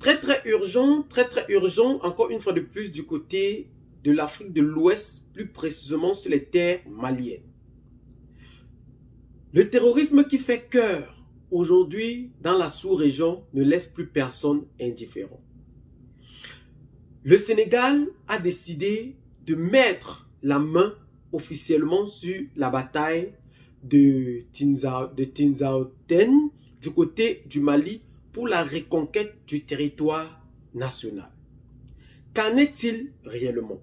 très urgent, encore une fois de plus du côté de l'Afrique de l'Ouest, plus précisément sur les terres maliennes. Le terrorisme qui fait cœur aujourd'hui dans la sous-région ne laisse plus personne indifférent. Le Sénégal a décidé de mettre la main officiellement sur la bataille de Tinzaoten du côté du Mali pour la reconquête du territoire national. Qu'en est-il réellement?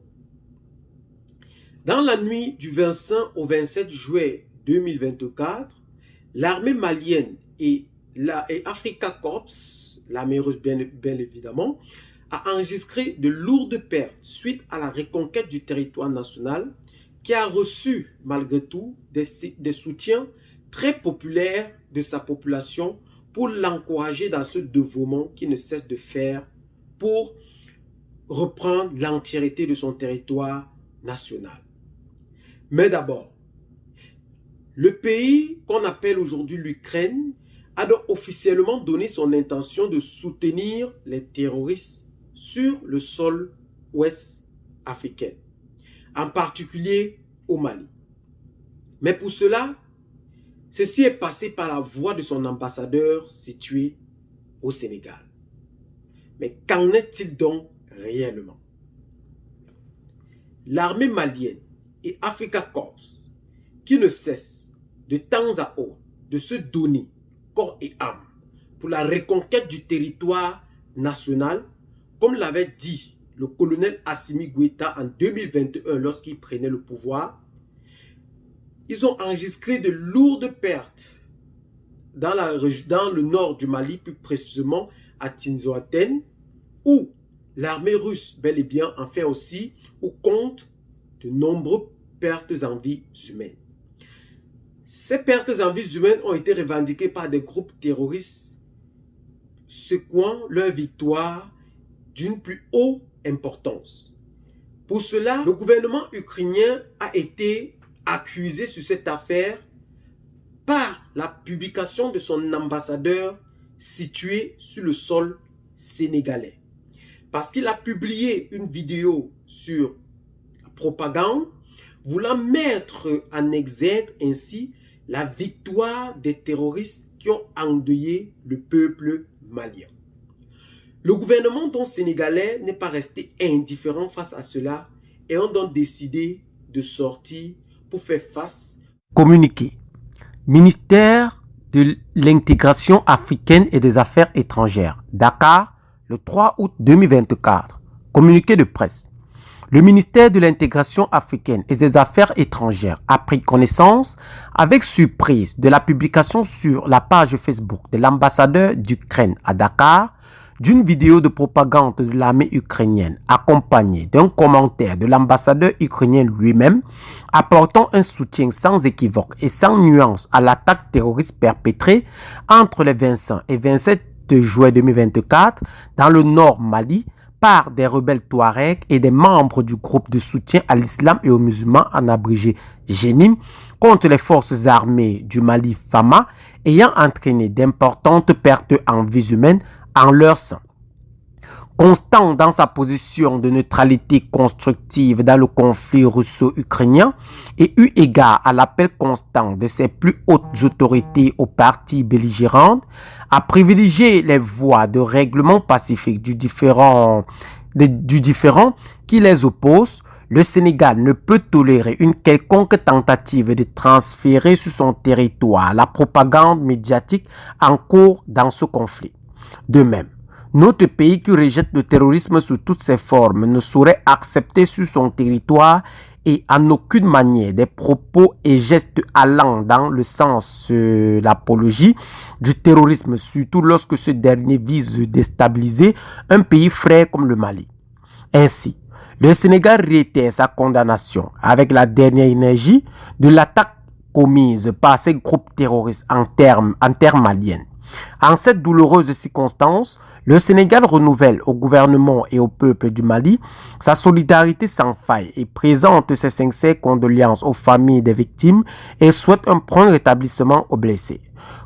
Dans la nuit du 25 au 27 juillet 2024, l'armée malienne et Africa Corps, l'armée russe bien évidemment, a enregistré de lourdes pertes suite à la reconquête du territoire national qui a reçu malgré tout des soutiens très populaires de sa population pour l'encourager dans ce dévouement qu'il ne cesse de faire pour reprendre l'entièreté de son territoire national. Mais d'abord, le pays qu'on appelle aujourd'hui l'Ukraine a donc officiellement donné son intention de soutenir les terroristes sur le sol ouest africain, en particulier au Mali. Mais pour cela, ceci est passé par la voix de son ambassadeur situé au Sénégal. Mais qu'en est-il donc réellement? L'armée malienne et Africa Corps, qui ne cessent de temps à autre de se donner corps et âme pour la reconquête du territoire national, comme l'avait dit le colonel Assimi Goïta en 2021 lorsqu'il prenait le pouvoir, ils ont enregistré de lourdes pertes dans le nord du Mali, plus précisément à Tinzaoten, où l'armée russe bel et bien en fait aussi, ou compte de nombreuses pertes en vies humaines. Ces pertes en vies humaines ont été revendiquées par des groupes terroristes, secouant leur victoire d'une plus haute importance. Pour cela, le gouvernement ukrainien a été accusé sur cette affaire par la publication de son ambassadeur situé sur le sol sénégalais. Parce qu'il a publié une vidéo sur la propagande, voulant mettre en exergue ainsi la victoire des terroristes qui ont endeuillé le peuple malien. Le gouvernement donc sénégalais n'est pas resté indifférent face à cela et ont donc décidé de sortir pour faire face. Communiqué. Ministère de l'intégration africaine et des affaires étrangères. Dakar, le 3 août 2024. Communiqué de presse. Le ministère de l'intégration africaine et des affaires étrangères a pris connaissance avec surprise de la publication sur la page Facebook de l'ambassadeur d'Ukraine à Dakar d'une vidéo de propagande de l'armée ukrainienne accompagnée d'un commentaire de l'ambassadeur ukrainien lui-même apportant un soutien sans équivoque et sans nuance à l'attaque terroriste perpétrée entre le 25 et 27 juillet 2024 dans le nord Mali par des rebelles Touaregs et des membres du groupe de soutien à l'islam et aux musulmans en abrégé Jenim contre les forces armées du Mali FAMA ayant entraîné d'importantes pertes en vies humaines en leur sein. Constant dans sa position de neutralité constructive dans le conflit russo-ukrainien et eu égard à l'appel constant de ses plus hautes autorités aux parties belligérantes, a privilégié les voies de règlement pacifique du différend qui les oppose, le Sénégal ne peut tolérer une quelconque tentative de transférer sur son territoire la propagande médiatique en cours dans ce conflit. De même, notre pays qui rejette le terrorisme sous toutes ses formes ne saurait accepter sur son territoire et en aucune manière des propos et gestes allant dans le sens de l'apologie du terrorisme, surtout lorsque ce dernier vise à déstabiliser un pays frère comme le Mali. Ainsi, le Sénégal réitère sa condamnation avec la dernière énergie de l'attaque commise par ces groupes terroristes en termes maliennes. En cette douloureuse circonstance, le Sénégal renouvelle au gouvernement et au peuple du Mali sa solidarité sans faille et présente ses sincères condoléances aux familles des victimes et souhaite un prompt rétablissement aux blessés.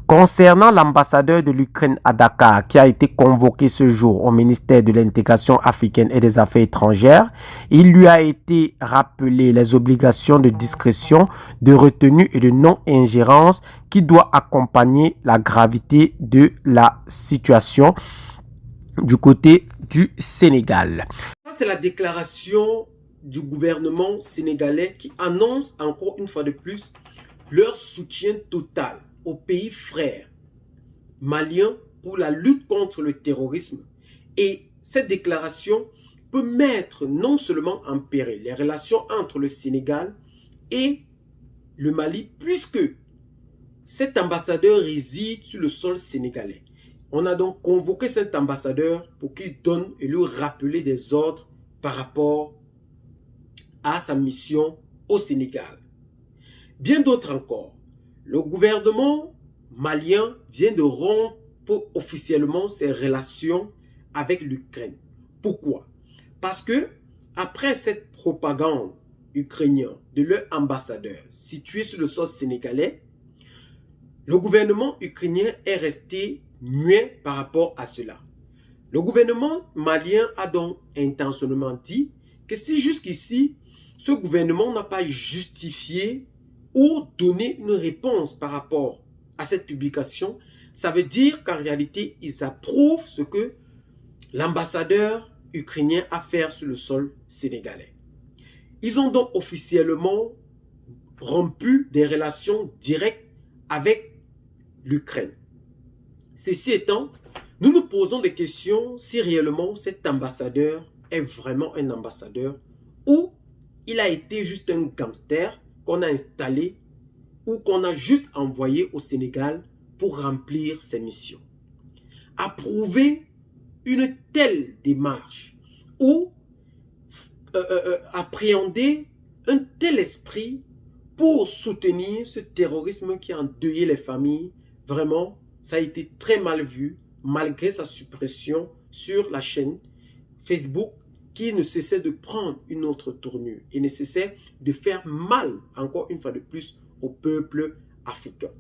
Concernant l'ambassadeur de l'Ukraine à Dakar qui a été convoqué ce jour au ministère de l'Intégration africaine et des Affaires étrangères, il lui a été rappelé les obligations de discrétion, de retenue et de non-ingérence qui doit accompagner la gravité de la situation du côté du Sénégal. Ça, c'est la déclaration du gouvernement sénégalais qui annonce encore une fois de plus leur soutien total aux pays frères maliens pour la lutte contre le terrorisme. Et cette déclaration peut mettre non seulement en péril les relations entre le Sénégal et le Mali, puisque cet ambassadeur réside sur le sol sénégalais. On a donc convoqué cet ambassadeur pour qu'il donne et lui rappeler des ordres par rapport à sa mission au Sénégal. Bien d'autres encore. Le gouvernement malien vient de rompre officiellement ses relations avec l'Ukraine. Pourquoi? Parce que après cette propagande ukrainienne de leur ambassadeur situé sur le sol sénégalais, le gouvernement ukrainien est resté muet par rapport à cela. Le gouvernement malien a donc intentionnellement dit que si jusqu'ici, ce gouvernement n'a pas justifié ou donné une réponse par rapport à cette publication, ça veut dire qu'en réalité, ils approuvent ce que l'ambassadeur ukrainien a fait sur le sol sénégalais. Ils ont donc officiellement rompu des relations directes avec l'Ukraine. Ceci étant, nous nous posons des questions si réellement cet ambassadeur est vraiment un ambassadeur ou il a été juste un gangster qu'on a installé ou qu'on a juste envoyé au Sénégal pour remplir ses missions. Approuver une telle démarche ou appréhender un tel esprit pour soutenir ce terrorisme qui a endeuillé les familles, vraiment, ça a été très mal vu malgré sa suppression sur la chaîne Facebook qui ne cessait de prendre une autre tournure et ne cessait de faire mal, encore une fois de plus, au peuple africain.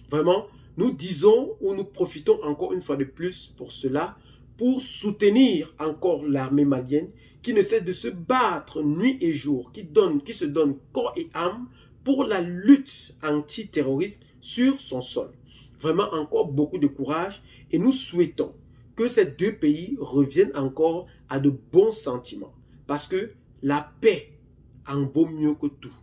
Vraiment, nous disons ou nous profitons encore une fois de plus pour cela, pour soutenir encore l'armée malienne qui ne cesse de se battre nuit et jour, qui se donne corps et âme pour la lutte antiterroriste sur son sol. Vraiment encore beaucoup de courage et nous souhaitons que ces deux pays reviennent encore à de bons sentiments. Parce que la paix en vaut mieux que tout.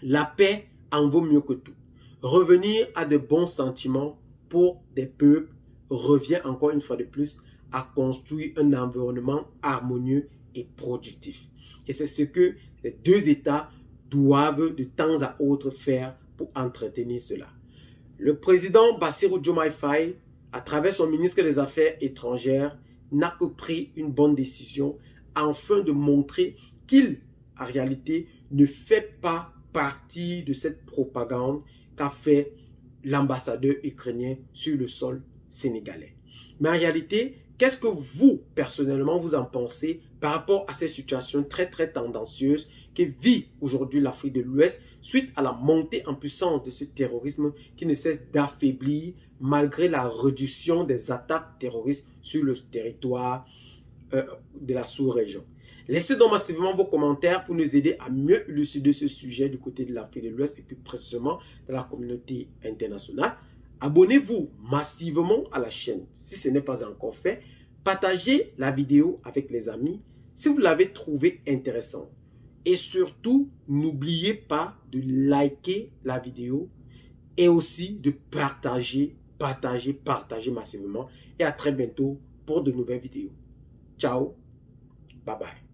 La paix en vaut mieux que tout. Revenir à de bons sentiments pour des peuples revient encore une fois de plus à construire un environnement harmonieux et productif. Et c'est ce que les deux États doivent de temps à autre faire pour entretenir cela. Le président Bassirou Diomaye Faye, à travers son ministre des Affaires étrangères, n'a que pris une bonne décision afin de montrer qu'il, en réalité, ne fait pas partie de cette propagande qu'a fait l'ambassadeur ukrainien sur le sol sénégalais. Mais en réalité, qu'est-ce que vous, personnellement, vous en pensez par rapport à ces situations très tendancieuses que vit aujourd'hui l'Afrique de l'Ouest suite à la montée en puissance de ce terrorisme qui ne cesse d'affaiblir malgré la réduction des attaques terroristes sur le territoire de la sous-région. Laissez donc massivement vos commentaires pour nous aider à mieux élucider ce sujet du côté de l'Afrique de l'Ouest et plus précisément dans la communauté internationale. Abonnez-vous massivement à la chaîne si ce n'est pas encore fait. Partagez la vidéo avec les amis si vous l'avez trouvé intéressante. Et surtout, n'oubliez pas de liker la vidéo et aussi de partager massivement. Et à très bientôt pour de nouvelles vidéos. Ciao, bye bye.